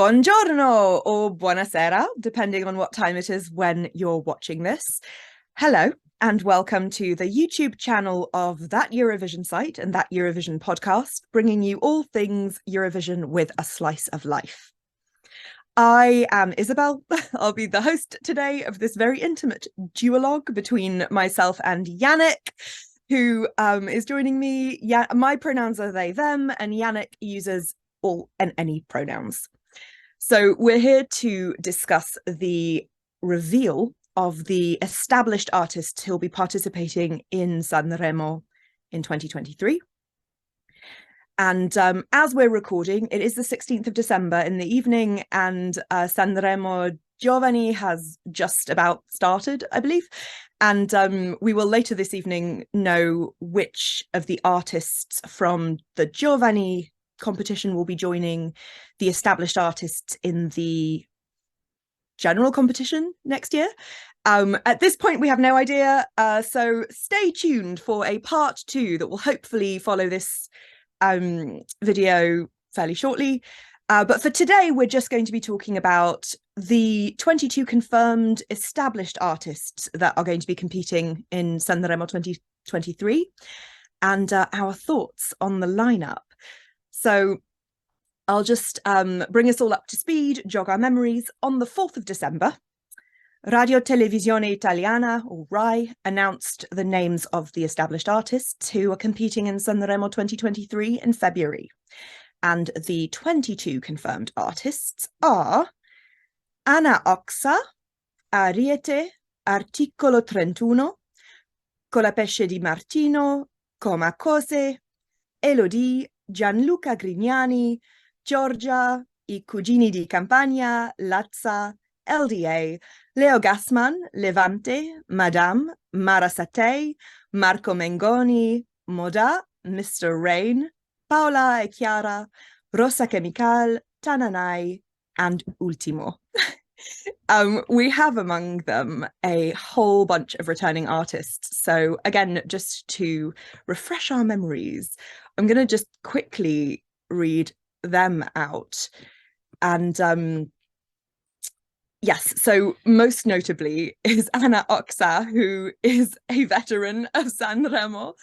Buongiorno or buonasera, depending on what time it is when you're watching this. Hello, and welcome to the YouTube channel of That Eurovision Site and That Eurovision podcast, bringing you all things Eurovision with a slice of life. I am Isabel. I'll be the host today of this very intimate duologue between myself and Janek, who is joining me. My pronouns are they, them, and Janek uses all and any pronouns. So we're here to discuss the reveal of the established artists who'll be participating in Sanremo in 2023. And as we're recording, it is the 16th of December in the evening, and Sanremo Giovani has just about started, I believe. And we will later this evening know which of the artists from the Giovani competition will be joining the established artists in the general competition next year. At this point, we have no idea. So stay tuned for a part 2 that will hopefully follow this video fairly shortly. But for today, we're just going to be talking about the 22 confirmed established artists that are going to be competing in Sanremo 2023 and our thoughts on the lineup. So I'll just bring us all up to speed, jog our memories. On the 4th of December, Radio Televisione Italiana, or RAI, announced the names of the established artists who are competing in Sanremo 2023 in February. And the 22 confirmed artists are Anna Oxa, Ariete, Articolo 31, Colapesce di Martino, Coma Cose, Elodie, Gianluca Grignani, Giorgia, I Cugini di Campagna, Lazza, LDA, Leo Gassman, Levante, Madame, Mara Satei, Marco Mengoni, Moda, Mr. Rain, Paola e Chiara, Rosa Chemical, Tananai, and Ultimo. We have among them a whole bunch of returning artists. So again, just to refresh our memories, I'm going to just quickly read them out. And yes, so most notably is Anna Oxa, who is a veteran of Sanremo.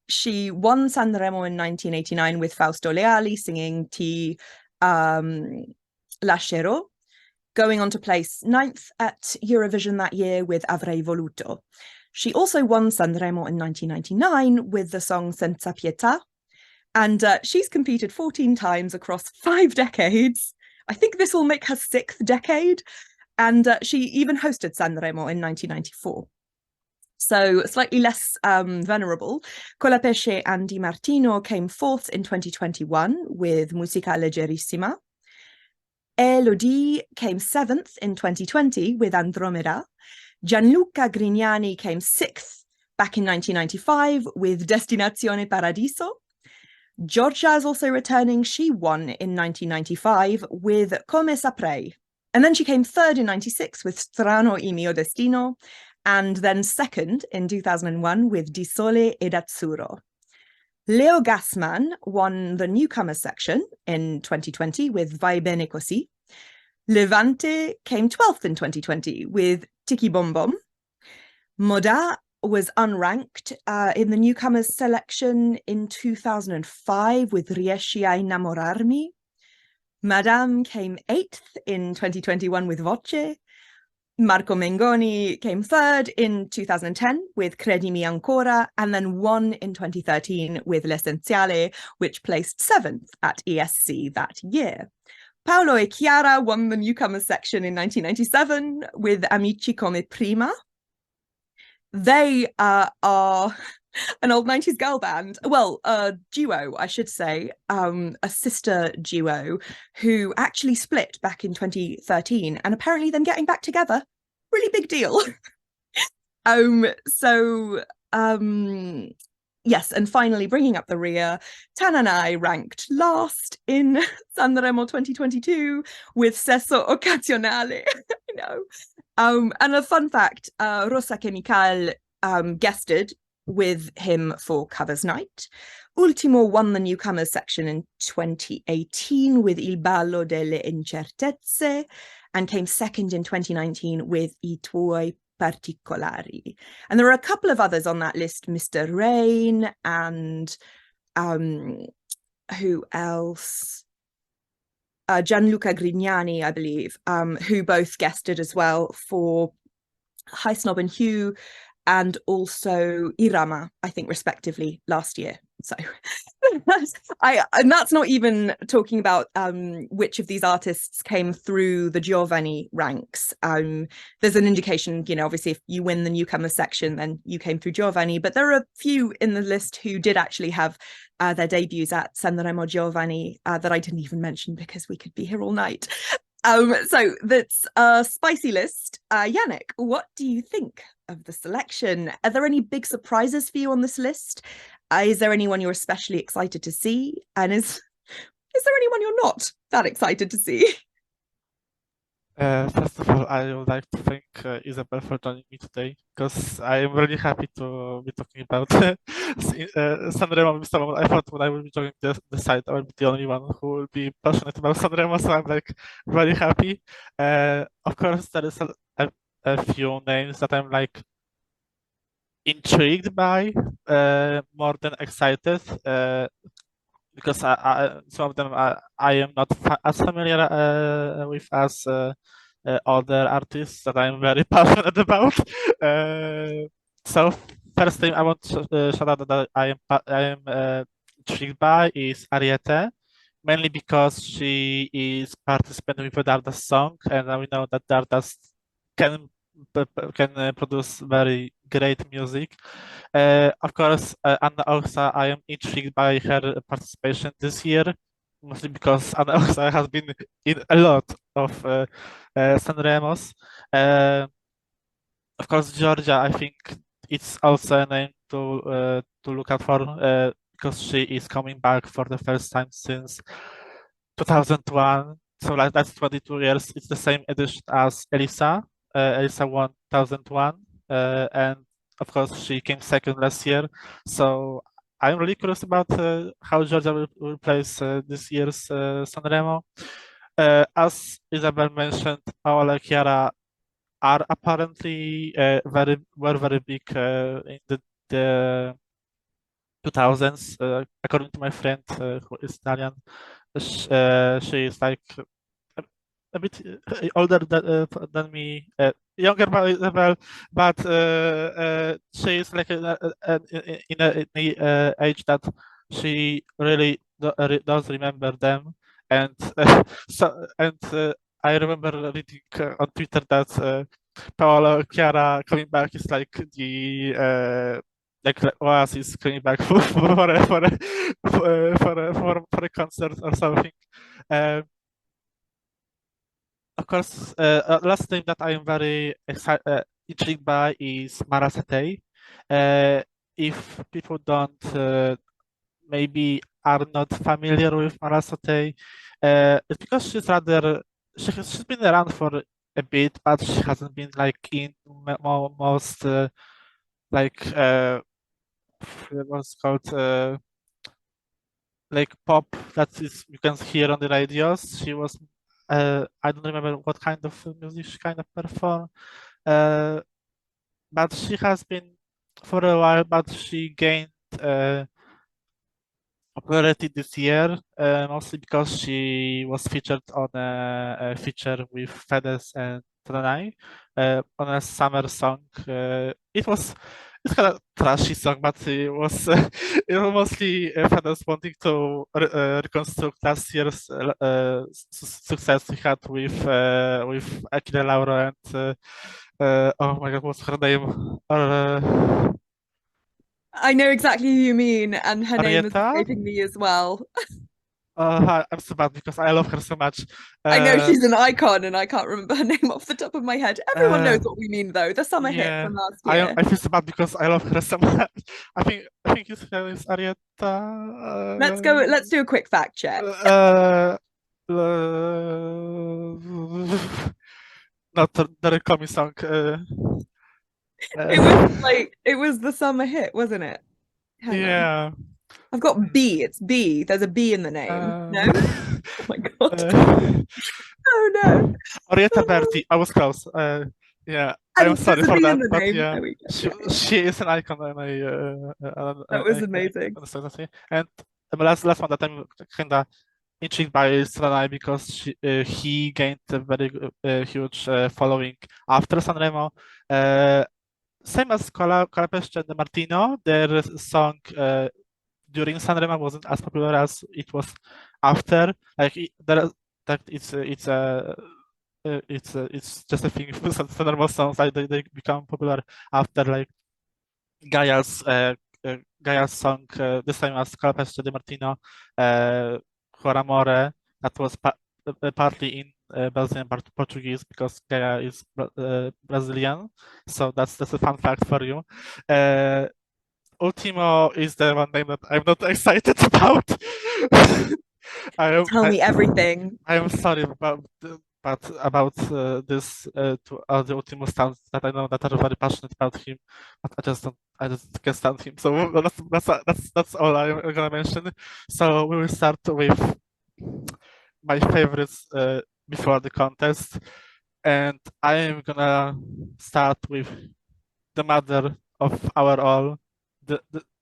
She won Sanremo in 1989 with Fausto Leali singing Ti Lascerò, going on to place 9th at Eurovision that year with Avrei Voluto. She also won Sanremo in 1999 with the song Senza Pietà, and she's competed 14 times across 5 decades. I think this will make her 6th decade, and she even hosted Sanremo in 1994. So slightly less venerable, Colapesce and Di Martino came 4th in 2021 with Musica Leggerissima. Elodie came 7th in 2020 with Andromeda. Gianluca Grignani came 6th back in 1995 with Destinazione Paradiso. Giorgia is also returning. She won in 1995 with Come Saprei. And then she came 3rd in 96 with Strano il mio destino, and then 2nd in 2001 with Di Sole ed Azzurro. Leo Gassman won the newcomers section in 2020 with Vai Bene Così. Levante came 12th in 2020 with Tiki Bom Bom. Moda was unranked in the newcomers selection in 2005 with Riesci a innamorarmi. Madame came 8th in 2021 with Voce. Marco Mengoni came 3rd in 2010 with Credimi Ancora, and then won in 2013 with L'Essenziale, which placed 7th at ESC that year. Paolo e Chiara won the newcomers section in 1997 with Amici come prima. They are an old 90s girl band, well, a duo, I should say, a sister duo who actually split back in 2013 and apparently then getting back together. Really big deal. Yes, and finally bringing up the rear, Tananai ranked last in Sanremo 2022 with Sesso Occasionale. I know. And a fun fact, Rosa Chemical guested with him for Covers Night. Ultimo won the newcomers section in 2018 with Il ballo delle incertezze and came second in 2019 with I tuoi particolari. And there are a couple of others on that list, Mr. Rain and who else? Gianluca Grignani, I believe, who both guested as well for High Snob and Hugh, and also Irama, I think, respectively, last year. So and that's not even talking about which of these artists came through the Giovanni ranks. There's an indication, obviously if you win the newcomer section, then you came through Giovanni, but there are a few in the list who did actually have their debuts at Sanremo Giovanni that I didn't even mention because we could be here all night. So that's a spicy list. Janek, what do you think of the selection? Are there any big surprises for you on this list? Is there anyone you're especially excited to see? And is there anyone you're not that excited to see? First of all, I would like to thank Isabel for joining me today because I am really happy to be talking about Sanremo with someone. I thought when I will be joining the site, I will be the only one who will be passionate about Sanremo, so I'm like very happy. Of course, there is a few names that I'm like intrigued by, more than excited. Because some of them I am not as familiar with as other artists that I'm very passionate about. So first thing I want to shout out that I am intrigued by is Ariete, mainly because she is participating with the Dardas song, and we know that Dardas can produce very great music. Of course, Anna Oxa, I am intrigued by her participation this year, mostly because Anna Oxa has been in a lot of Sanremos. Of course, Georgia, I think it's also a name to look out for because she is coming back for the first time since 2001. So like that's 22 years. It's the same edition as Elisa. Elisa won 2001, and of course she came second last year. So I'm really curious about how Georgia will place this year's Sanremo. As Isabel mentioned, Paola Chiara are apparently very big in the 2000s. According to my friend who is Italian, she is like a bit older than me, younger by Isabel, but she is like in a age that she really does remember them, and I remember reading on Twitter that Paolo Chiara coming back is like like Oasis coming back for a concert or something. Um, of course, last name that I am very intrigued by is Mara Satei. If people don't maybe are not familiar with Mara Satei, it's because she's been around for a bit, but she hasn't been like in most like what's called like pop that is you can hear on the radios. She was I don't remember what kind of music she kind of performed, uh, but she has been for a while. But she gained popularity this year, mostly because she was featured on a feature with Fedes and Tananai on a summer song. It's kind of trashy song, but it was mostly Fedes wanting to reconstruct last year's success he had with Akira Lauro and oh my God, what's her name? I know exactly who you mean, and her name is Arietta? escaping me as well. I'm so bad because I love her so much. I know Uh, she's an icon, and I can't remember her name off the top of my head. Everyone knows uh, what we mean, though. The summer hit yeah, from last year. I feel so bad because I love her so much. I think his name is Arietta. Let's go. Let's do a quick fact check. Uh, not the Recomi song. It was Uh, like it was the summer hit, wasn't it? Hang on. yeah. I've got B. It's B. There's a B in the name. No? Oh my God. Oh no. Orietta Oh. Berti. I was close. Yeah, I'm And sorry there's a for B in that, the but name. yeah, There we go. Yeah, yeah. she is an icon, and That was amazing. understand that. And the last one that I'm kinda intrigued by is Ranai because he gained a very huge following after Sanremo. Same as Colapesce and Martino, their song during Sanremo wasn't as popular as it was after. Like that it's just a thing. Sanremo songs like they become popular after like Gaia's Gaia's song the same as Colapesce de Martino, For Amore, that was partly in Brazilian, part Portuguese because Gaia is Brazilian. So that's a fun fact for you. Ultimo is the one name that I'm not excited about. Tell me everything. I am sorry but about this to other Ultimo stands that I know that are very passionate about him, but I just can't stand him. So that's all I'm gonna mention. So we will start with my favorites before the contest, and I am gonna start with the mother of our all.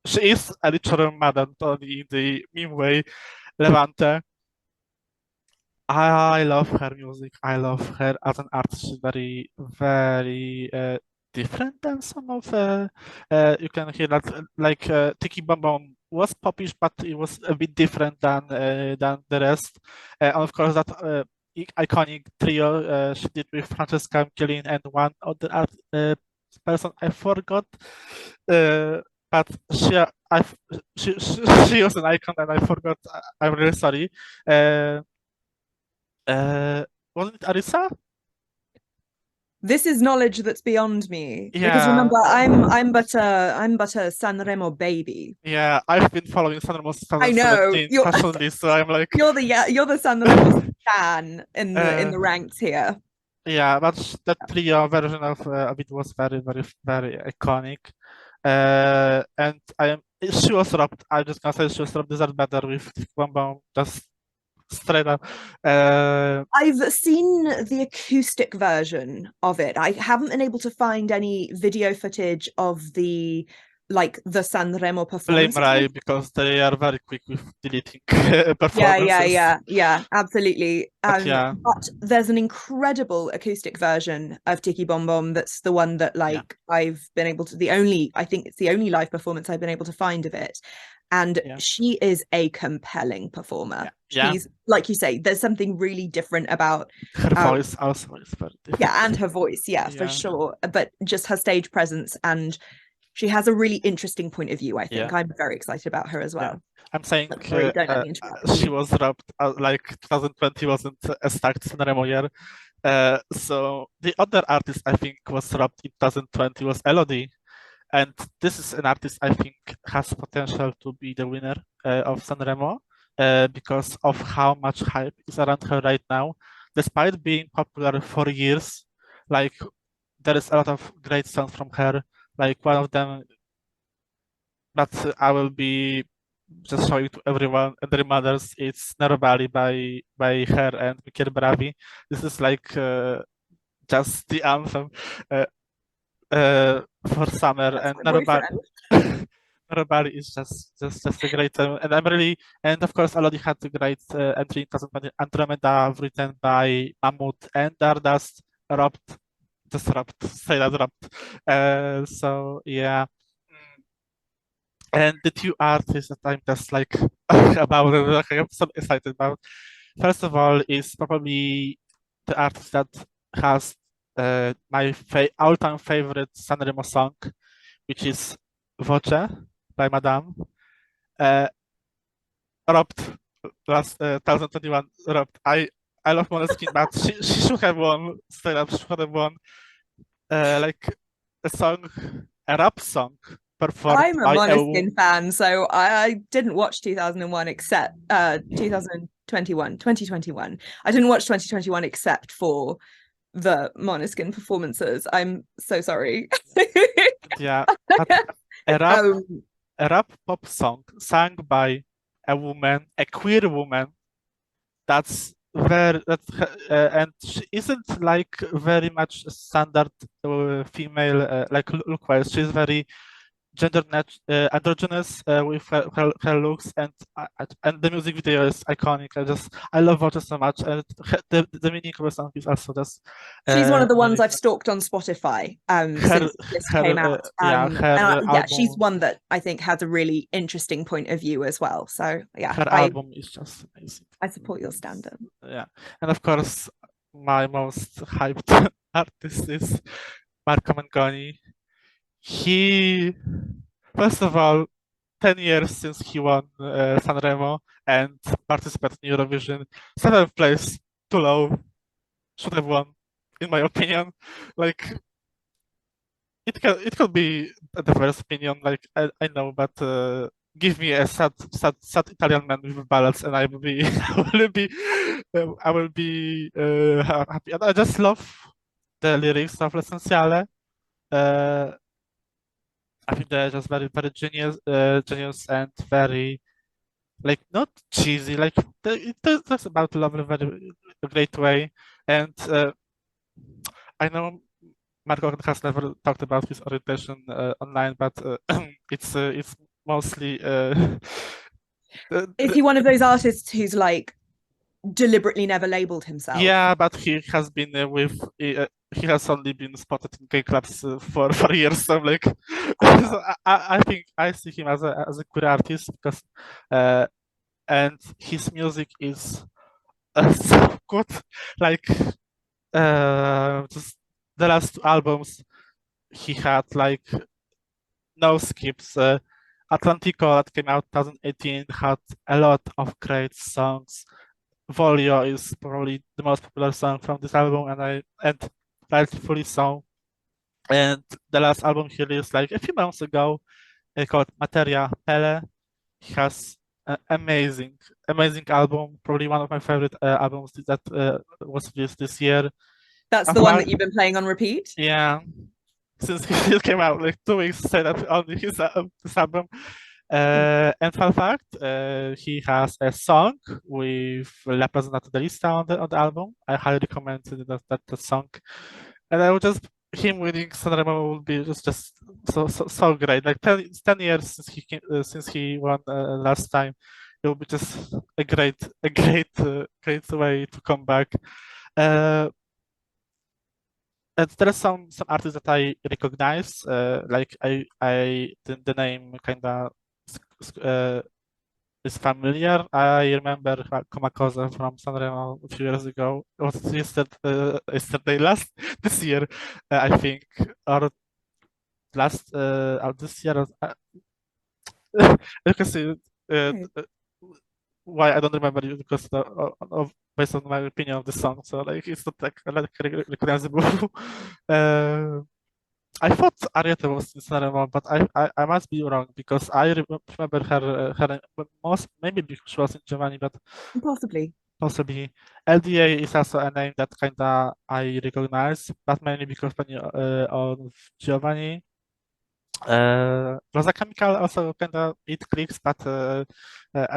She is a literal mother, not only in the meme way, Levante. I love her music. I love her as an artist. She's very, very different than some of you can hear that like Tiki Bom Bom was popish, but it was a bit different than the rest. And of course, that iconic trio she did with Francesca Michelin and one other person I forgot. But I, she was an icon and I forgot. I'm really sorry. Wasn't it Arisa? This is knowledge that's beyond me. Because Yeah, remember, I'm but a Sanremo baby. yeah. I've been following Sanremo I know. 2017 passionately, so I'm like, You're the Sanremo stan in uh, the ranks here. yeah. But that trio version of it was very, very, very iconic. And I am. She was robbed. I'm just gonna say she was robbed. Deserved better with Bam just straight up. I've seen the acoustic version of it. I haven't been able to find any video footage of the Sanremo Blame performance. Rai because they are very quick with deleting performances. Yeah, absolutely. But yeah, But there's an incredible acoustic version of Tiki Bom Bom that's the one that yeah, I've been able to I think it's the only live performance I've been able to find of it. And yeah, she is a compelling performer. yeah. She's like you say, there's something really different about Her voice also is very different. yeah, and her voice, yeah, for Yeah, sure. But just her stage presence, and she has a really interesting point of view, I think. yeah, I'm very excited about her as yeah. well. I'm saying Sorry, don't let me interrupt she you. was robbed. Like 2020 wasn't a stacked Sanremo year. So the other artist I think was robbed in 2020 was Elodie. And this is an artist I think has potential to be the winner of Sanremo because of how much hype is around her right now. Despite being popular for years, like there is a lot of great songs from her. Like one of them that I will be just showing to everyone and their mothers. It's Nerobali by her and Michele Bravi. This is like just the anthem. Uh, for summer That's and my Narobali. boyfriend. Narobali is just a great and I'm really and of course already had a great entry in 2020 Andromeda written by Mammoth and Dardust robbed just robbed say that robbed so yeah. And the two artists that I'm just like about like, I'm so excited about first of all is probably the artist that has my all-time favorite Sanremo song, which is Voce by Madame. Uh, robbed last 2021. Robbed. I love Måneskin, but she should have won. Straight up, she should have won. Like a song, a rap song performed I'm a by a Måneskin fan, so I didn't watch 2001 except 2021. I didn't watch 2021 except for the Måneskin performances. I'm so sorry. yeah, but a rap Oh, a rap pop song sung by a woman, a queer woman. That's and she isn't like very much standard female like look wise. She's very androgynous with her looks, and the music video is iconic. I love watching so much, and the meaning of the song is also just She's one of the ones really I've stalked on Spotify her since this came out. her Yeah, she's album. one that I think has a really interesting point of view as well. So yeah, Her album is just amazing. I support your stand-up. Yeah, and of course, my most hyped artist is Marco Mengoni. He, first of all, 10 years since he won Sanremo and participated in Eurovision, seventh place, too low, should have won, in my opinion. Like, it could be the first opinion, like, I know, but give me a sad Italian man with ballads, and I will be, I will be happy. And I just love the lyrics of L'Essenziale. I think they're just very genius and very like not cheesy. Like it talks about love in a very great way. And I know Marco has never talked about his orientation online, but it's mostly. Is he one of those artists who's like deliberately never labeled himself? Yeah, but he has been with. He has only been spotted in gay clubs for years. So like, so I think I see him as a queer artist because, and his music is so good. Like, just the last two albums he had like no skips. Atlantico that came out 2018 had a lot of great songs. Volio is probably the most popular song from this album, and rightfully so. And the last album he released like a few months ago, called Materia Pele, he has an amazing album. Probably one of my favorite albums that was released this year. That's the one that you've been playing on repeat? Yeah, since it came out like 2 weeks straight up on this album. And fun fact, he has a song with La Presentata de Lista on the album. I highly recommend that song. And I would just him winning Sanremo would be just so great. Like 10 years since he won last time, it will be just a great way to come back. And there are some artists that I recognize, like the name kind of is familiar. I remember Komakoza from Sanremo a few years ago. It was yesterday, this year, I think, or last this year. You can see why I don't remember you because of based on my opinion of the song. So like it's not like recognizable. I thought Ariete was in Sanremo, but I must be wrong because I remember her most maybe because she was in Giovanni, but possibly. LDA is also a name that kinda I recognize, but mainly because on Giovanni. Rosa Chemical also kinda it clicks, but I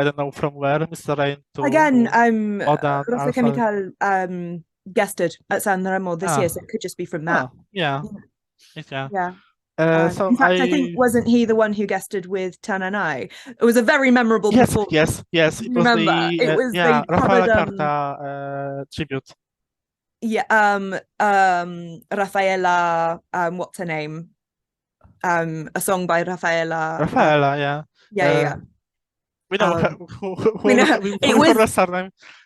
don't know from where. Mr. Rain to again, Oda Rosa also. Chemical guested at Sanremo this year, so it could just be from that. Yeah. So in fact, I think wasn't he the one who guested with Tananai? It was a very memorable performance. Yes. It was it was Rafaela Carta tribute. Yeah, Rafaela, what's her name? A song by Rafaela. Yeah. We know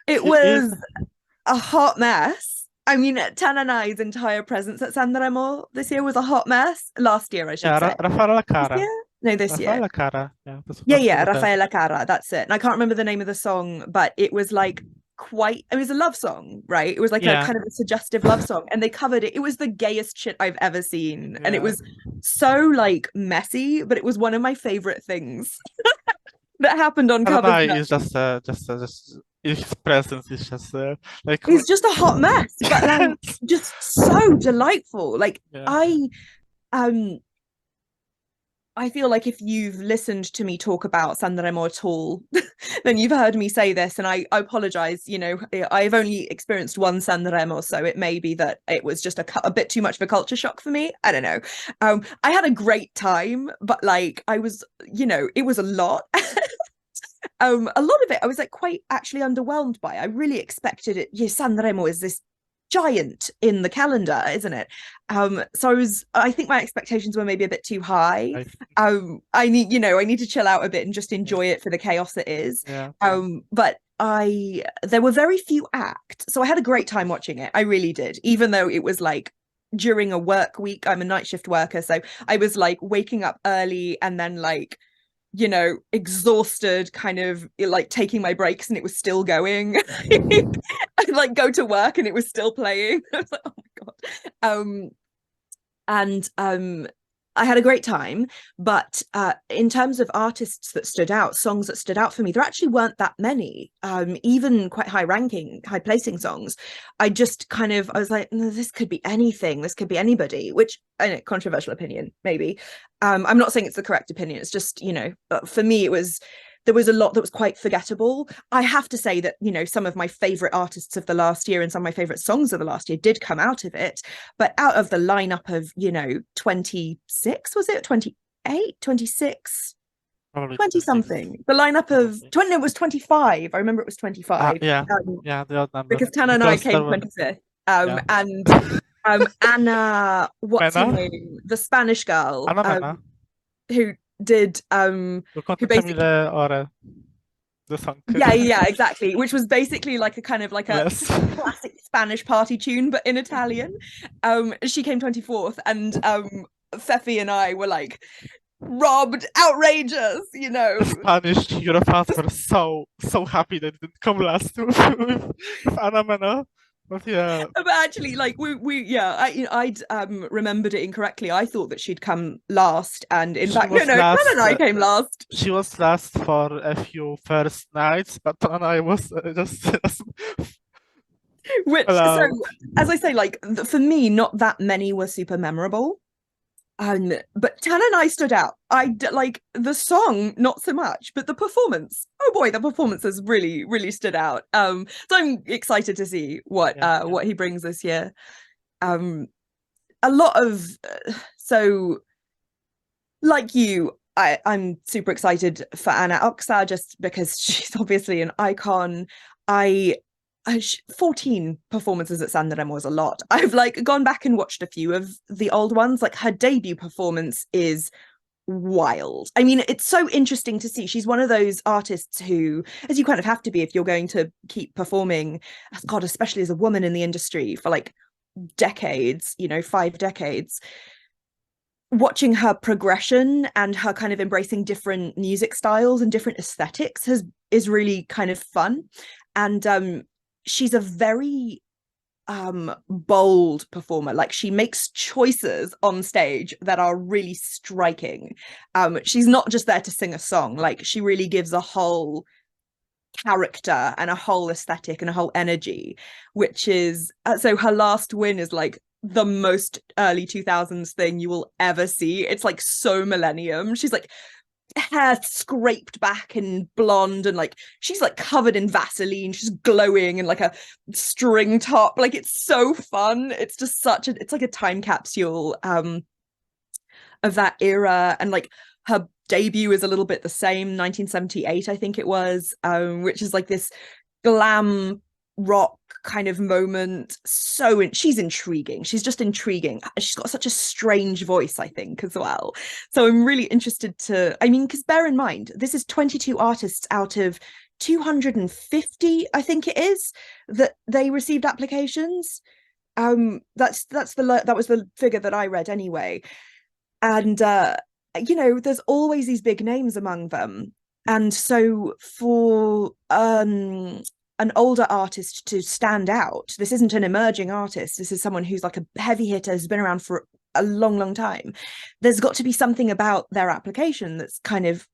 it was a hot mess. I mean, Tananai's entire presence at Sanremo this year was a hot mess. Last year, I should say. Rafaela Cara. This year. Rafaela Cara. Rafaela Cara. That's it. And I can't remember the name of the song, but it was like it was a love song, right? It was like a kind of a suggestive love song, and they covered it. It was the gayest shit I've ever seen, and it was so like messy, but it was one of my favorite things that happened on Covers. It's just his presence is just like it's just a hot mess, but like just so delightful. Like I I feel like if you've listened to me talk about Sanremo at all, then you've heard me say this, and I apologize. You know, I've only experienced one Sanremo, so it may be that it was just a bit too much of a culture shock for me. I don't know. I had a great time, but like I was, you know, it was a lot. A lot of it I was like quite actually underwhelmed by. I really expected it. Yeah, Sanremo is this giant in the calendar, isn't it? So I think my expectations were maybe a bit too high. I need, you know, I need to chill out a bit and just enjoy it for the chaos it is. Yeah. But there were very few acts, so I had a great time watching it. I really did, even though it was like during a work week. I'm a night shift worker, so I was like waking up early and then like, you know, exhausted, kind of like taking my breaks and it was still going. I'd like go to work and it was still playing. I was like, oh my God. And I had a great time, but in terms of artists that stood out, songs that stood out for me, there actually weren't that many, even quite high placing songs. I was like, no, this could be anything, this could be anybody, which, I know, controversial opinion, maybe. I'm not saying it's the correct opinion, it's just, you know, for me, there was a lot that was quite forgettable. I have to say that, you know, some of my favorite artists of the last year and some of my favorite songs of the last year did come out of it. But out of the lineup of, you know, 26, was it 28, 26, Probably 20 something, the lineup of 20, it was 25. I remember it was 25. Yeah, the odd number. Because Tana and I came 25th. And Anna, what's her name? The Spanish girl. Anna who did who basically the song. Yeah, exactly, which was basically like a kind of like a classic Spanish party tune but in Italian. She came 24th, and Fefi and I were like, robbed, outrageous, you know. The Spanish Eurofans were so happy that it didn't come last with Ana Mena. But yeah, but actually, like I'd remembered it incorrectly. I thought that she'd come last, and in fact, no, Tana and I came last. She was last for a few first nights, but Tana and I was just which allowed. So, as I say, like for me, not that many were super memorable. But Tana and I stood out. I like the song, not so much, but the performance. Oh boy, the performances really, really stood out. So I'm excited to see what he brings this year. A lot of so, like you, I'm super excited for Anna Oksa just because she's obviously an icon. 14 performances at Sanremo was a lot. I've like gone back and watched a few of the old ones. Like her debut performance is wild. I mean, it's so interesting to see. She's one of those artists who, as you kind of have to be if you're going to keep performing, God, especially as a woman in the industry for like decades, you know, 5 decades. Watching her progression and her kind of embracing different music styles and different aesthetics is really kind of fun. And she's a very bold performer. Like she makes choices on stage that are really striking. She's not just there to sing a song. Like she really gives a whole character and a whole aesthetic and a whole energy, which is so her last win is like the most early 2000s thing you will ever see. It's like so millennium. She's like hair scraped back and blonde, and like she's like covered in Vaseline, she's glowing in like a string top. Like it's so fun. It's just it's like a time capsule of that era. And like her debut is a little bit the same, 1978 I think it was, which is like this glam rock kind of moment. She's intriguing. She's just intriguing. She's got such a strange voice, I think, as well. So I'm really interested because bear in mind, this is 22 artists out of 250, I think it is, that they received applications. That was the figure that I read anyway. And you know, there's always these big names among them. And so for an older artist to stand out, this isn't an emerging artist, this is someone who's like a heavy hitter, has been around for a long time. There's got to be something about their application that's kind of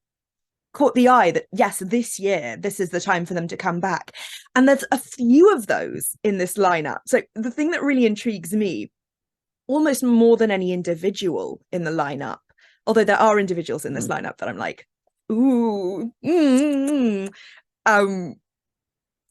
caught the eye that yes, this year this is the time for them to come back. And there's a few of those in this lineup. So the thing that really intrigues me, almost more than any individual in the lineup, Although there are individuals in this lineup that I'm like, ooh,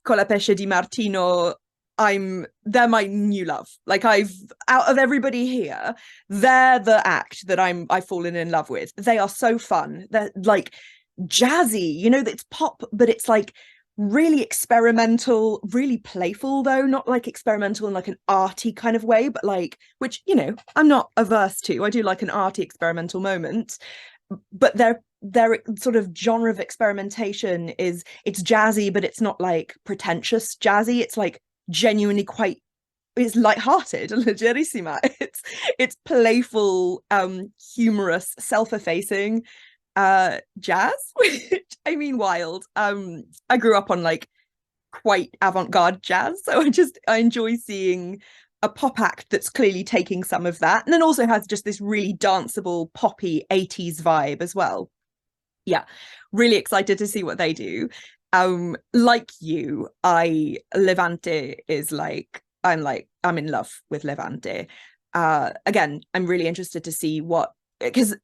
Colapesce Di Martino, they're my new love. Like, out of everybody here, they're the act that I've fallen in love with. They are so fun. They're like jazzy, you know, it's pop, but it's like really experimental, really playful though, not like experimental in like an arty kind of way, but like, which, you know, I'm not averse to. I do like an arty experimental moment, but their sort of genre of experimentation is, it's jazzy, but it's not like pretentious jazzy. It's like genuinely quite, it's lighthearted, leggerissima. It's playful, humorous, self-effacing jazz, which I mean wild. I grew up on like quite avant-garde jazz, so I enjoy seeing a pop act that's clearly taking some of that, and then also has just this really danceable poppy 80s vibe as well. Yeah, really excited to see what they do. Like you, Levante is like, I'm in love with Levante. Again, I'm really interested to see what, because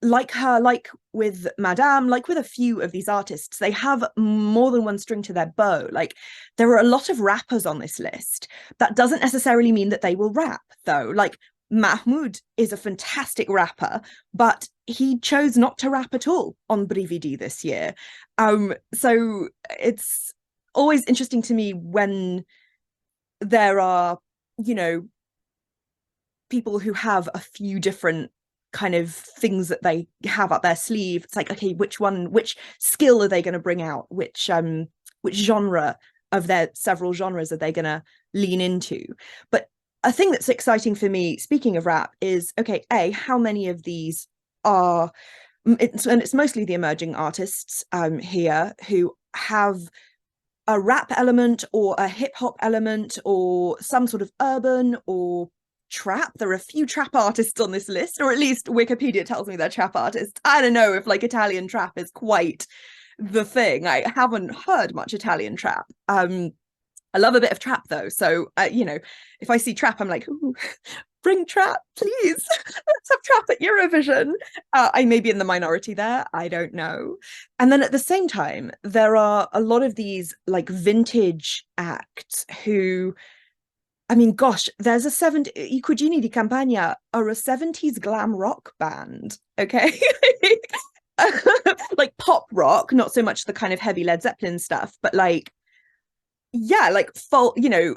like her, like with Madame, like with a few of these artists, they have more than one string to their bow. Like, there are a lot of rappers on this list. That doesn't necessarily mean that they will rap, though. Like, Mahmoud is a fantastic rapper, but he chose not to rap at all on Brividi this year. So it's always interesting to me when there are, you know, people who have a few different kind of things that they have up their sleeve. It's like, okay, which skill are they going to bring out? Which genre of their several genres are they going to lean into? But a thing that's exciting for me, speaking of rap, is, okay, how many of these are, and it's mostly the emerging artists here who have a rap element or a hip hop element or some sort of urban or trap. There are a few trap artists on this list, or at least Wikipedia tells me they're trap artists. I don't know if like Italian trap is quite the thing. I haven't heard much Italian trap. I love a bit of trap though, so you know, if I see trap, I'm like, ooh, bring trap, please. Let's have trap at Eurovision. I may be in the minority there, I don't know. And then at the same time, there are a lot of these like vintage acts who, I mean, gosh, there's a I Cugini di Campagna are a 70s glam rock band, okay? Like pop rock, not so much the kind of heavy Led Zeppelin stuff, but like, yeah, like full, you know,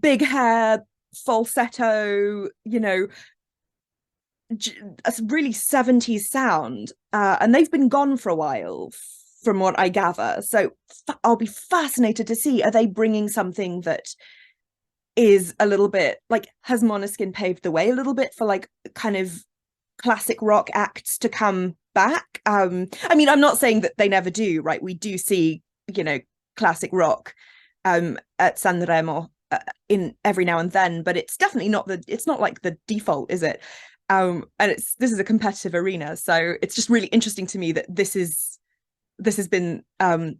big hair, falsetto, you know, a really 70s sound. And they've been gone for a while, from what I gather. So I'll be fascinated to see, are they bringing something that is a little bit like, has Måneskin paved the way a little bit for like kind of classic rock acts to come back? I mean, I'm not saying that they never do, right? We do see, you know, classic rock at Sanremo in every now and then, but it's definitely not it's not like the default, is it? And this is a competitive arena, so it's just really interesting to me that this has been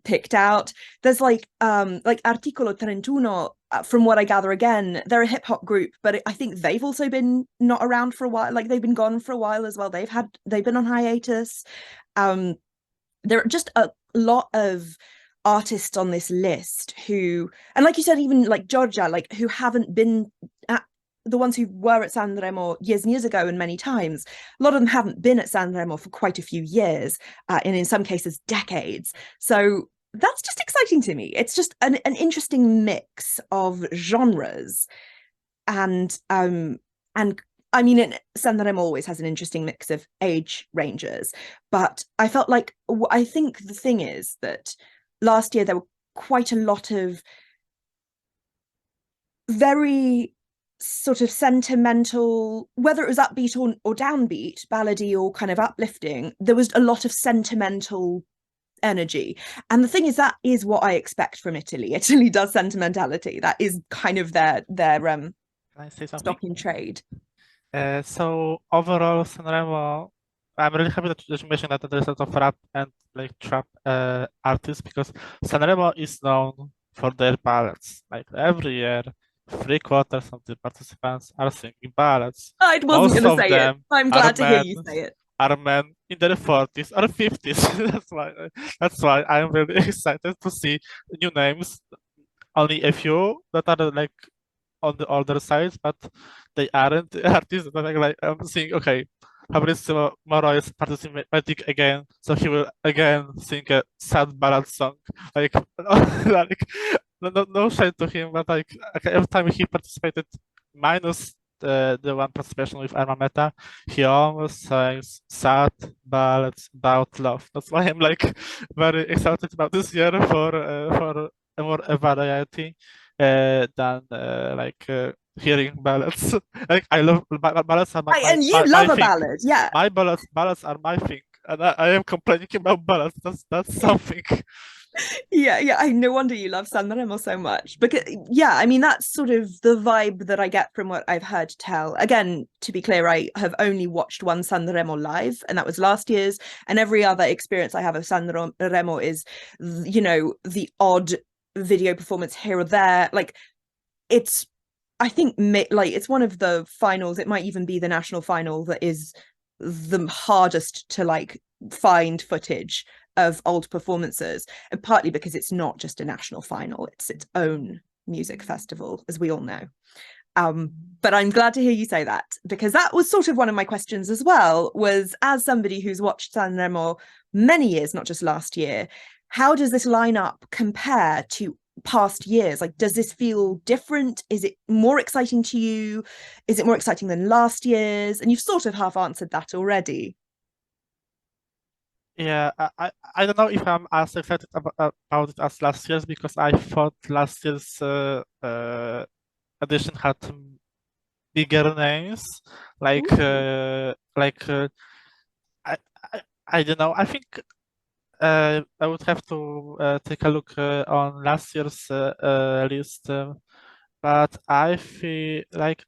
picked out. There's like Articolo 31, from what I gather, again, they're a hip hop group, but I think they've also been not around for a while. Like, they've been gone for a while as well. They've been on hiatus. There are just a lot of artists on this list who, and like you said, even like Georgia, like, who haven't been at, the ones who were at Sanremo years and years ago and many times, a lot of them haven't been at Sanremo for quite a few years, and in some cases decades. So that's just exciting to me. It's just an interesting mix of genres, and I mean, Sanremo always has an interesting mix of age ranges, but I felt like, I think the thing is that last year there were quite a lot of very sort of sentimental, whether it was upbeat or downbeat, ballady or kind of uplifting, there was a lot of sentimental energy. And the thing is, that is what I expect from Italy. Italy does sentimentality. That is kind of their Can I say something? stock in trade. So overall, Sanremo, I'm really happy that you mentioned that there's a lot of rap and like trap artists, because Sanremo is known for their ballads. Like, every year, 3/4 of the participants are singing ballads. I wasn't Most going to of say it. them I'm are glad to hear men. you say it. are men in their 40s or 50s. That's why I'm really excited to see new names. Only a few that are like on the older side, but they aren't artists. But I'm seeing, okay, Fabrizio Moro is participating again, so he will again sing a sad ballad song. Like, like no shade to him, but like every time he participated, minus the one participation with Arma Meta, he almost sings sad ballads about love. That's why I'm like very excited about this year for a more a variety than hearing ballads. Like I love ballads are And you love my a thing. ballad, yeah. My ballads are my thing, and I am complaining about ballads. That's something. Yeah, no wonder you love Sanremo so much. Because yeah, I mean that's sort of the vibe that I get from what I've heard tell. Again, to be clear, I have only watched one Sanremo live, and that was last year's. And every other experience I have of Sanremo is, you know, the odd video performance here or there. Like it's, I think, like it's one of the finals. It might even be the national final that is the hardest to like find footage of old performances, and partly because it's not just a national final, it's its own music festival, as we all know. But I'm glad to hear you say that, because that was sort of one of my questions as well, was as somebody who's watched Sanremo many years, not just last year, how does this lineup compare to past years? Like, does this feel different? Is it more exciting to you? Is it more exciting than last year's? And you've sort of half answered that already. Yeah, I don't know if I'm as excited about it as last year's, because I thought last year's edition had bigger names. Like I, I don't know. I think I would have to take a look on last year's list, but I feel like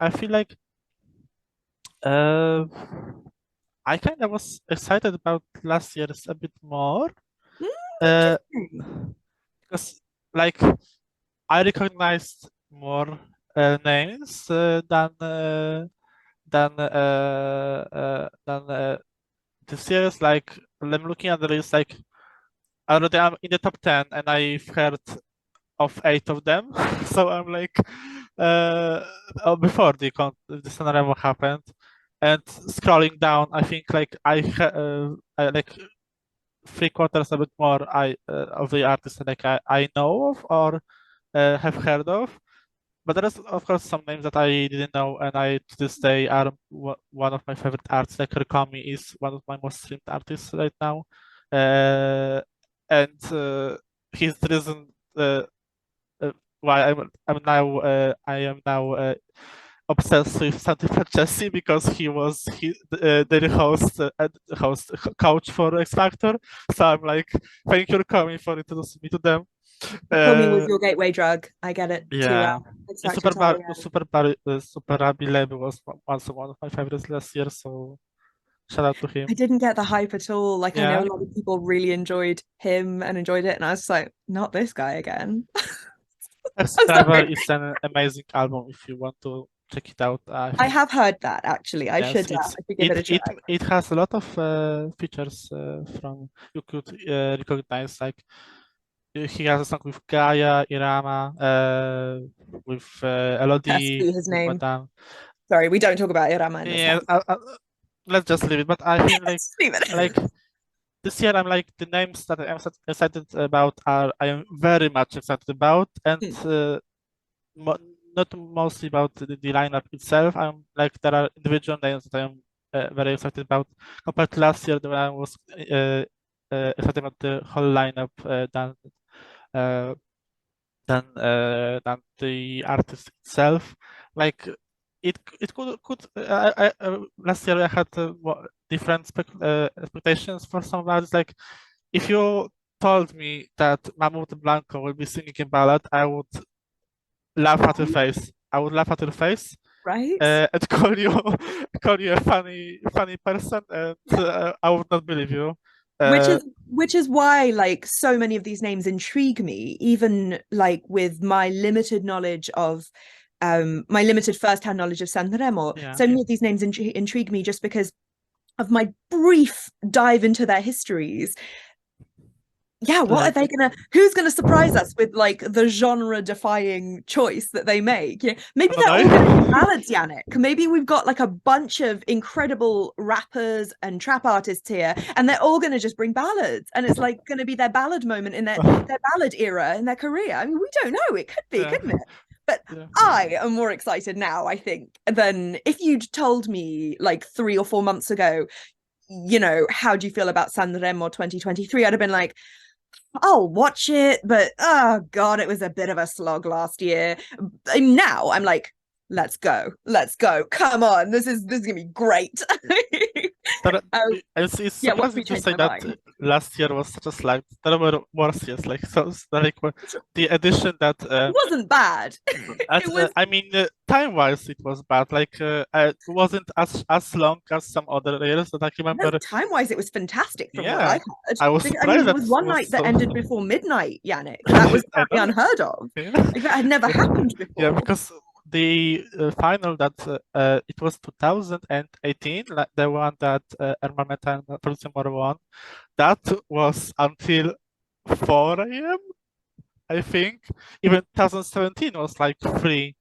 uh, I kind of was excited about last year's a bit more. Uh, Interesting. because like I recognized more names than this year's. Like I'm looking at the list, like already I'm in the top 10, and I've heard of 8 of them. So I'm like, before the Sanremo happened, and scrolling down, I think like I like 3/4 a bit more I of the artists like I know of or have heard of. But there is, of course, some names that I didn't know, and I to this day are one of my favorite artists. Like Rikomi is one of my most streamed artists right now, uh, and he's the reason uh, why I am now obsessed with Santi Francesi, because he was the host coach for X Factor. So I'm like, thank you, Rikomi, for introducing me to them. Call was your gateway drug. I get it. To Yeah. X Factor Thailand. Super Rabileb was also one of my favorites last year, so shout out to I him. didn't get the hype at all. Like I know Yeah. a lot of people really enjoyed him and enjoyed it, and I was just like, not this guy again. Taxi I'm Driver sorry. is an amazing album if you want to check it out. I I think have heard that actually. yes, I should give it a try. it has a lot of features from you could recognize, like he has a song with Gaia, Irama, with Has to Elodie, be his with name. Madame. Sorry, we don't talk about Irama in this Yeah, house. let's just leave it. But I feel Let's leave it. like this year I'm like the names that I'm excited about are I am very much excited about, and mo not mostly about the lineup itself. I'm like there are individual names that I'm very excited about compared to last year when I was excited about the whole lineup uh, than the artist itself. Like it could last year I had different expectations for some artists. Like if you told me that Mahmoud Blanco will be singing a ballad, I would laugh at your Right, face. I would laugh at your face right. and call you a funny person, and Yeah. I would not believe you. Which Uh, is which is why like so many of these names intrigue me, even like with my limited knowledge of my limited first-hand knowledge of Sanremo. yeah, So many of these names intrigue me just because of my brief dive into their histories, yeah, what are they who's gonna surprise us with like the genre defying choice that they make? Maybe they're all gonna be ballads, Janek. Maybe we've got like a bunch of incredible rappers and trap artists here, and they're all gonna just bring ballads, and it's like gonna be their ballad moment in their ballad era in their career. I mean, we don't know. It could be, couldn't it? But I am more excited now, I think, than if you'd told me like 3 or 4 months ago, how do you feel about Sanremo 2023? I'd have been like, I'll watch it, but oh god, it was a bit of a slog last year. And now I'm like, let's go, come on, this is gonna be great. It's surprising to say that last year was such a slide. There were worse years, like so. Like the edition that it wasn't bad. I mean, time-wise, it was bad. Like it wasn't as long as some other years that I remember. No, time-wise, it was fantastic from what I heard. I was surprised. There was one night that ended before midnight, Janek. That was unheard of. Like, that had never happened before. Yeah, because the final that it was 2018, like the one that Ermanmeta and Proximor won, that was until 4 a.m. I think. Even 2017 was like 3.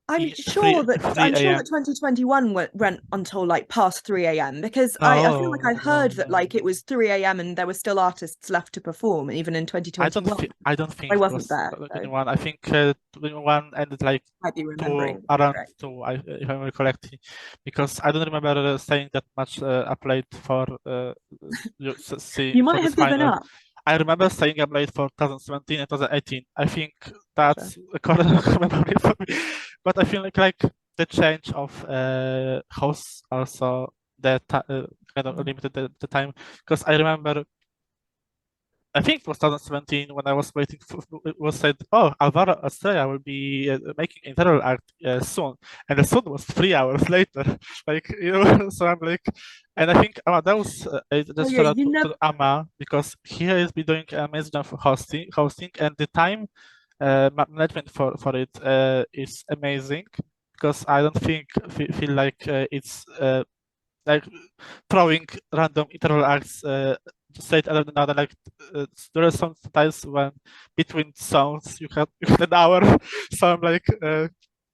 I'm sure that 2021 went until like past 3 a.m. because I feel like I heard that like it was 3 a.m. and there were still artists left to perform even in 2021. I don't think I wasn't there. 21. I think 21 ended like around 2, if I remember correctly, because I don't remember saying that much I played for you might have given up. I remember saying I played for 2017 and 2018. I think that's a correct memory for me. But I feel like the change of hosts also kind of limited the time, because I remember, I think it was 2017 when I was waiting for, it was said, oh, Alvaro Estrella will be making internal art soon, and the soon was 3 hours later. Like, so I'm like, and I think Amadeus just shout out to Ama, because he has been doing amazing job for hosting, and the time management for it is amazing, because I don't feel like it's like throwing random internal acts straight out of another. Like there are some times when between songs you have an hour, so I'm like.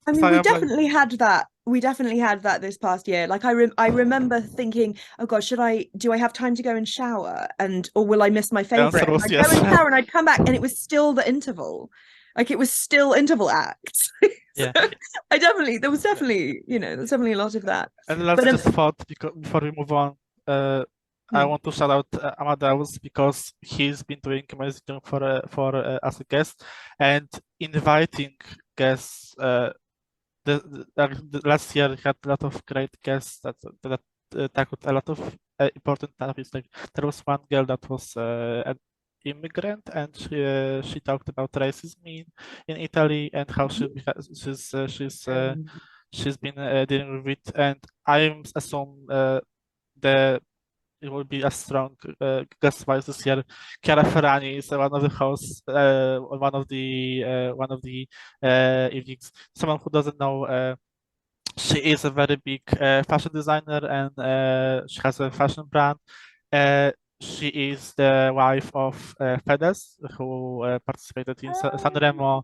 I mean, we definitely had that. We definitely had that this past year. Like I remember thinking, oh god, do I have time to go and shower, or will I miss my favorite? I'd go and shower and I'd come back and it was still the interval. Like it was still interval acts. Yeah. There was definitely a lot of that. And let's just thought, before we move on, I want to shout out Amadeus, because he's been doing amazing for as a guest and inviting guests. The last year had a lot of great guests that tackled a lot of important topics. Like there was one girl that was an immigrant, and she talked about racism in Italy and how she's been dealing with it. And I assume it will be a strong guest-wise this year. Chiara Ferragni is one of the hosts, one of the evenings. Someone who doesn't know, she is a very big fashion designer, and she has a fashion brand. She is the wife of TES, who participated in Sanremo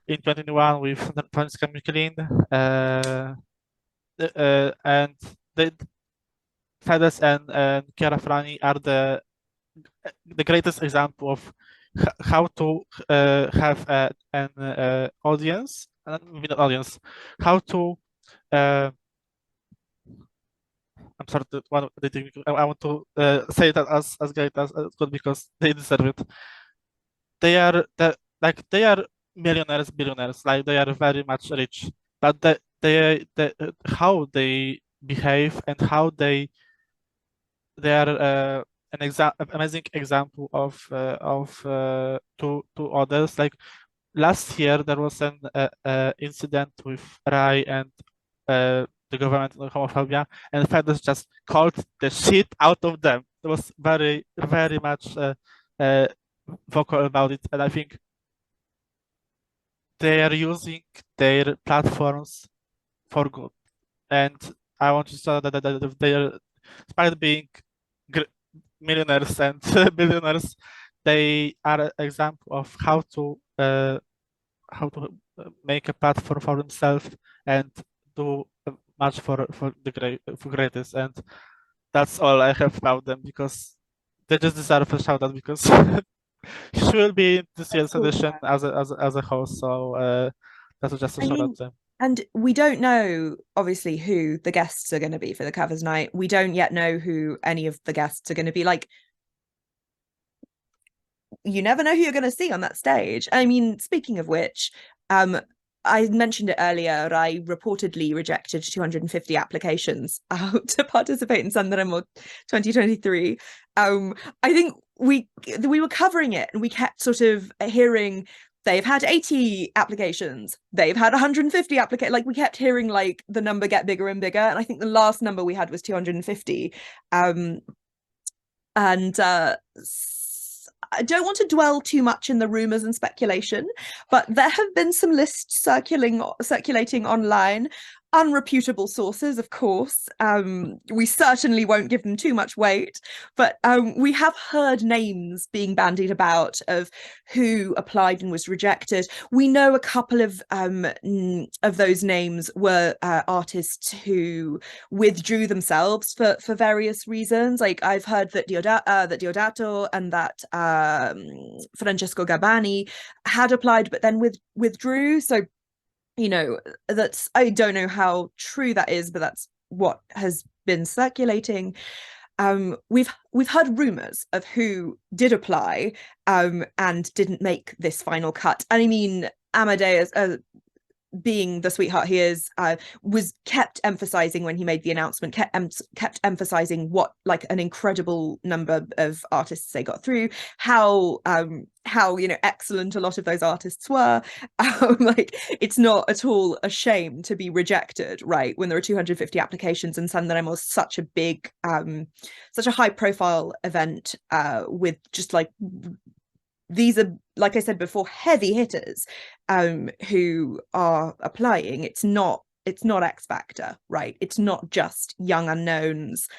in 2021 with Francesca Michelin, and TES and Chiara Ferragni are the greatest example of how to have an audience, maybe not audience, how to. I'm sorry, I want to say that as great as good, because they deserve it. They are millionaires, billionaires, like they are very much rich, but how they behave and how they are an amazing example of to others. Like last year, there was an incident with Rai and the government on homophobia, and FEDES just called the shit out of them. It was very, very much vocal about it, and I think they are using their platforms for good. And I want to say that despite being millionaires and billionaires, they are an example of how to make a path for themselves and do much for the greatest. And that's all I have about them, because they just deserve a shout out, because she will be in this year's edition as a host. So that's just a shout out to them. And we don't know, obviously, who the guests are going to be for the covers night. We don't yet know who any of the guests are going to be. Like, you never know who you're going to see on that stage. I mean, speaking of which, I mentioned it earlier, I reportedly rejected 250 applications to participate in Sanremo 2023. I think we were covering it and we kept sort of hearing they've had 80 applications, they've had 150 applications. Like, we kept hearing like the number get bigger and bigger. And I think the last number we had was 250. I don't want to dwell too much in the rumors and speculation, but there have been some lists circulating online. Unreputable sources, of course. We certainly won't give them too much weight, but we have heard names being bandied about of who applied and was rejected. We know a couple of those names were artists who withdrew themselves for various reasons. Like, I've heard that Diodato and that Francesco Gabbani had applied but then withdrew. So, you know, I don't know how true that is, but that's what has been circulating. We've heard rumors of who did apply and didn't make this final cut. And I mean, Amadeus, being the sweetheart he is, was kept emphasizing when he made the announcement, kept emphasizing what like an incredible number of artists they got through, how you know, excellent a lot of those artists were. Like, it's not at all a shame to be rejected, right, when there are 250 applications and Sanremo is such a big such a high profile event with just like, these are, like I said before, heavy hitters who are applying. It's not X Factor, right? It's not just young unknowns.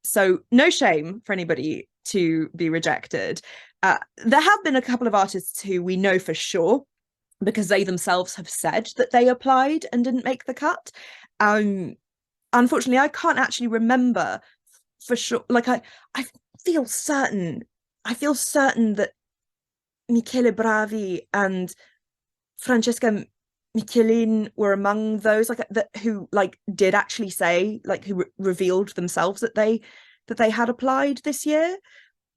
So no shame for anybody to be rejected. There have been a couple of artists who we know for sure, because they themselves have said that they applied and didn't make the cut. Unfortunately, I can't actually remember for sure. Like, I feel certain that Michele Bravi and Francesca Michelin were among those who like did actually say, like, who revealed themselves that they had applied this year.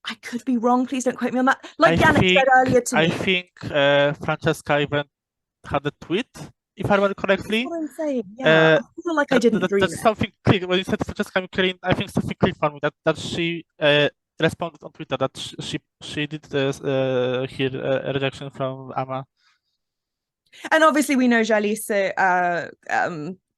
I could be wrong. Please don't quote me on that. Like Janek said earlier to me. I think Francesca even had a tweet, if I remember correctly. That's what I'm saying. Yeah, I feel like I didn't dream that's it. something clear. When you said Francesca Michelin, I think something clear for me that she responded on Twitter that she did hear a rejection from Ama. And obviously we know Jalise